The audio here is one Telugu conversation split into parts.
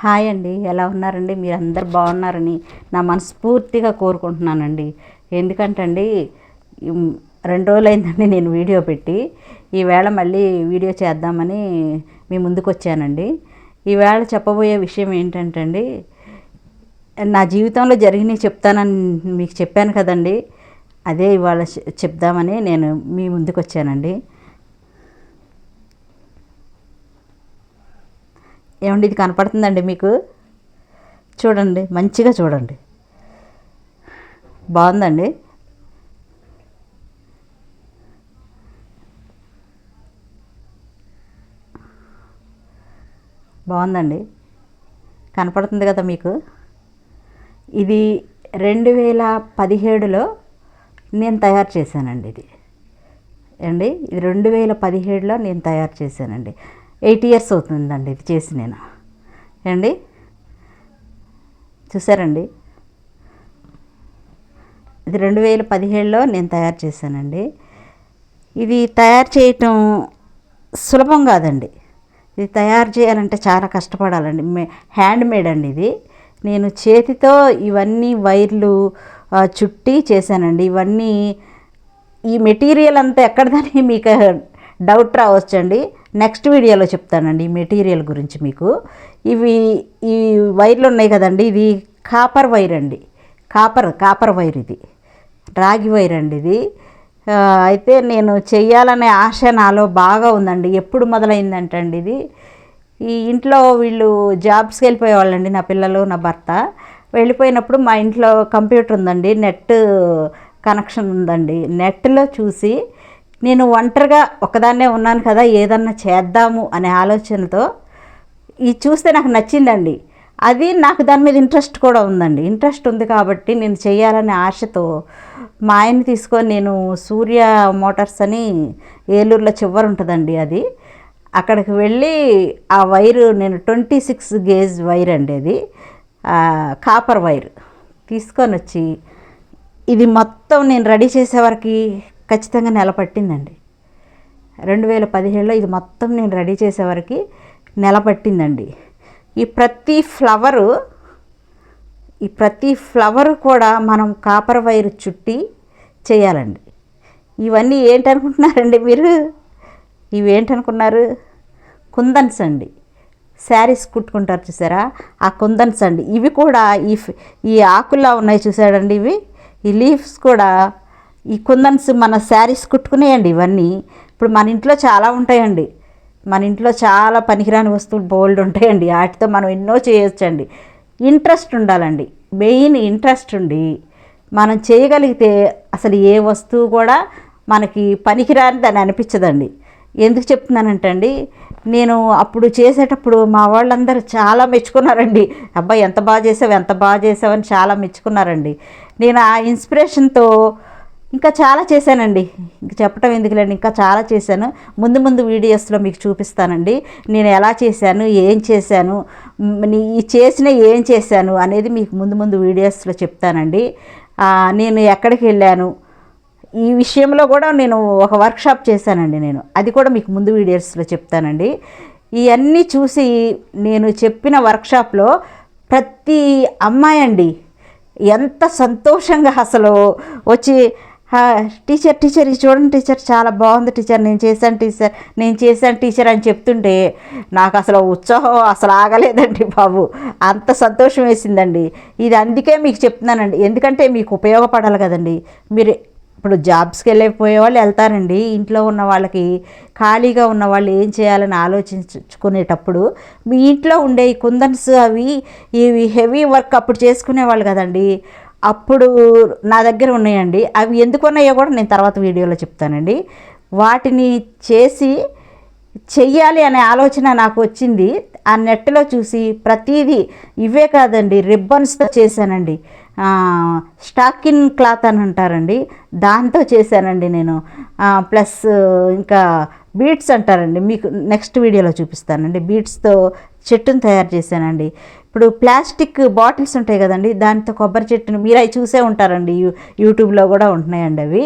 హాయ్ అండి, ఎలా ఉన్నారండి? మీరు అందరు బాగున్నారని నా మనస్ఫూర్తిగా కోరుకుంటున్నానండి. ఎందుకంటే అండి 2 రోజులైందండి నేను వీడియో పెట్టి. ఈవేళ మళ్ళీ వీడియో చేద్దామని మీ ముందుకు వచ్చానండి. ఈవేళ చెప్పబోయే విషయం ఏంటంటే అండి, నా జీవితంలో జరిగినవి చెప్తానని మీకు చెప్పాను కదండి. అదే ఇవాళ చెప్దామని నేను మీ ముందుకు వచ్చానండి. ఏమండి, ఇది కనపడుతుందండి మీకు? చూడండి, మంచిగా చూడండి. బాగుందండి. బాగుందండి, కనపడుతుంది కదా మీకు? ఇది 2017లో నేను తయారు చేశానండి. ఇది 2017లో నేను తయారు చేశానండి. 8 years అవుతుందండి ఇది చేసి నేను. చూసారండి, ఇది 2017లో నేను తయారు చేశానండి. ఇది తయారు చేయటం సులభం కాదండి. ఇది తయారు చేయాలంటే చాలా కష్టపడాలండి. హ్యాండ్ మేడ్ అండి ఇది. నేను చేతితో ఇవన్నీ వైర్లు చుట్టి చేశానండి. ఇవన్నీ ఈ మెటీరియల్ అంతా ఎక్కడదని మీకు డౌట్ రావచ్చండి. నెక్స్ట్ వీడియోలో చెప్తానండి ఈ మెటీరియల్ గురించి మీకు. ఈ వైర్లు ఉన్నాయి కదండి, ఇది కాపర్ వైర్ అండి. కాపర్ వైర్, ఇది రాగి వైర్ అండి. ఇది అయితే నేను చెయ్యాలనే ఆశ నాలో బాగా ఉందండి. ఎప్పుడు మొదలైందంటే అండి, ఇది ఈ ఇంట్లో వీళ్ళు జాబ్స్కి వెళ్ళిపోయేవాళ్ళండి. నా పిల్లలు, నా భర్త వెళ్ళిపోయినప్పుడు మా ఇంట్లో కంప్యూటర్ ఉందండి, నెట్ కనెక్షన్ ఉందండి. నెట్లో చూసి నేను ఒంటరిగా ఒకదాన్నే ఉన్నాను కదా, ఏదన్నా చేద్దాము అనే ఆలోచనతో ఇది చూస్తే నాకు నచ్చిందండి. అది నాకు దాని మీద ఇంట్రెస్ట్ కూడా ఉందండి. ఇంట్రెస్ట్ ఉంది కాబట్టి నేను చేయాలనే ఆశతో మా ఆయన్ని తీసుకొని నేను సూర్య మోటార్స్ అని ఏలూరులో చివరి ఉంటుందండి, అది అక్కడికి వెళ్ళి ఆ వైరు నేను 26 gauge వైర్ అండి, అది కాపర్ వైర్ తీసుకొని వచ్చి ఇది మొత్తం నేను రెడీ చేసేవరకు ఖచ్చితంగా నెల పట్టిందండి. 2017లో ఇది మొత్తం నేను రెడీ చేసేవరకు నెల పట్టిందండి. ఈ ప్రతి ఫ్లవరు కూడా మనం కాపర్ వైర్ చుట్టి చేయాలండి. ఇవన్నీ ఏంటనుకుంటున్నారండి మీరు? ఇవేంటనుకున్నారు? కుందన్స్ అండి. శారీస్ కుట్టుకుంటారు చూసారా, ఆ కుందన్స్ అండి. ఇవి కూడా ఈ ఆకుల్లా ఉన్నాయి చూసాడండి, ఈ లీవ్స్ కూడా ఈ కుందన్స్ మన శారీస్ కుట్టుకునేయండి. ఇవన్నీ ఇప్పుడు మన ఇంట్లో చాలా ఉంటాయండి. మన ఇంట్లో చాలా పనికిరాని వస్తువులు బోల్డ్ ఉంటాయండి. వాటితో మనం ఎన్నో చేయొచ్చండి. ఇంట్రెస్ట్ ఉండాలండి. మెయిన్ ఇంట్రెస్ట్ ఉండి మనం చేయగలిగితే అసలు ఏ వస్తువు కూడా మనకి పనికిరానిది అని అనిపించదండి. ఎందుకు చెప్తున్నానంటే అండి, నేను అప్పుడు చేసేటప్పుడు మా వాళ్ళందరూ చాలా మెచ్చుకున్నారండి. అబ్బాయి ఎంత బాగా చేసావు అని చాలా మెచ్చుకున్నారండి. నేను ఆ ఇన్స్పిరేషన్తో ఇంకా చాలా చేశానండి. ఇంక చెప్పటం ఎందుకులేండి, ఇంకా చాలా చేశాను. ముందు వీడియోస్లో మీకు చూపిస్తానండి నేను ఎలా చేశాను, ఏం చేశాను, ఏం చేశాను అనేది మీకు ముందు వీడియోస్లో చెప్తానండి. నేను ఎక్కడికి వెళ్ళాను ఈ విషయంలో కూడా నేను ఒక వర్క్షాప్ చేశానండి. అది కూడా మీకు ముందు వీడియోస్లో చెప్తానండి. ఇవన్నీ చూసి నేను చెప్పిన వర్క్షాప్లో ప్రతి అమ్మాయి అండి ఎంత సంతోషంగా అసలు వచ్చి, టీచర్ ఇది చూడండి టీచర్, చాలా బాగుంది టీచర్, నేను చేశాను టీచర్ అని చెప్తుంటే నాకు అసలు ఉత్సాహం అసలు ఆగలేదండి బాబు. అంత సంతోషం వేసిందండి. ఇది అందుకే మీకు చెప్తున్నానండి, ఎందుకంటే మీకు ఉపయోగపడాలి కదండి. మీరు ఇప్పుడు జాబ్స్కి వెళ్ళిపోయే వాళ్ళు వెళ్తారండి. ఇంట్లో ఉన్న వాళ్ళకి, ఖాళీగా ఉన్న వాళ్ళు ఏం చేయాలని ఆలోచించుకునేటప్పుడు మీ ఇంట్లో ఉండే ఈ కుందన్స్ ఇవి హెవీ వర్క్ అప్పుడు చేసుకునేవాళ్ళు కదండి. అప్పుడు నా దగ్గర ఉన్నాయండి. అవి ఎందుకు ఉన్నాయో కూడా నేను తర్వాత వీడియోలో చెప్తానండి. వాటిని చెయ్యాలి అనే ఆలోచన నాకు వచ్చింది. ఆ నెట్లో చూసి ప్రతిదీ ఇవే కాదండి, రిబ్బన్స్తో చేశానండి. స్టాకిన్ క్లాత్ అని అంటారండి, దాంతో చేశానండి నేను. ప్లస్ ఇంకా బీడ్స్ అంటారండి, మీకు నెక్స్ట్ వీడియోలో చూపిస్తానండి. బీడ్స్తో చెట్టును తయారు చేశానండి. ఇప్పుడు ప్లాస్టిక్ బాటిల్స్ ఉంటాయి కదండి, దాంతో కొబ్బరి చెట్టును మీరు అవి చూసే ఉంటారండి, యూట్యూబ్లో కూడా ఉంటున్నాయండి అవి.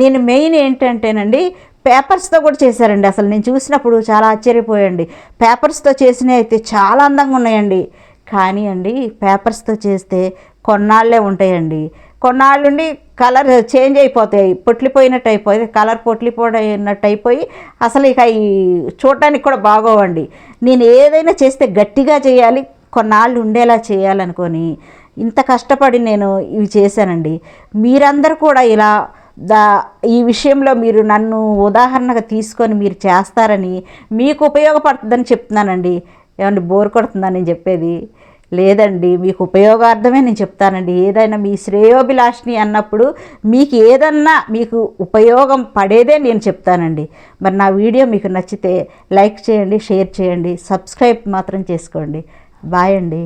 నేను మెయిన్ ఏంటంటేనండి, పేపర్స్తో కూడా చేశారండి. అసలు నేను చూసినప్పుడు చాలా ఆశ్చర్యపోయండి. పేపర్స్తో చేసినవి అయితే చాలా అందంగా ఉన్నాయండి. కానీ అండి పేపర్స్తో చేస్తే కొన్నాళ్ళే ఉంటాయండి. కొన్నాళ్ళుండి కలర్ చేంజ్ అయిపోతాయి, పొట్లిపోయినట్టు అయిపోయి కలర్ పొట్లిపోయినట్టు అయిపోయి అసలు ఇక అవి చూడటానికి కూడా బాగోవండి. నేను ఏదైనా చేస్తే గట్టిగా చేయాలి, కొన్నాళ్ళు ఉండేలా చేయాలనుకొని ఇంత కష్టపడి నేను ఇవి చేశానండి. మీరందరూ కూడా ఇలా ఈ విషయంలో మీరు నన్ను ఉదాహరణగా తీసుకొని మీరు చేస్తారని, మీకు ఉపయోగపడుతుందని చెప్తున్నానండి. ఏమండి బోర్ కొడుతుందా నేను చెప్పేది? లేదండి, మీకు ఉపయోగార్థమే నేను చెప్తానండి. ఏదైనా మీ శ్రేయోభిలాషిని అన్నప్పుడు మీకు ఏదన్నా మీకు ఉపయోగం పడేదే నేను చెప్తానండి. మరి నా వీడియో మీకు నచ్చితే లైక్ చేయండి, షేర్ చేయండి, సబ్స్క్రైబ్ మాత్రం చేసుకోండి. బాయ్ అండి.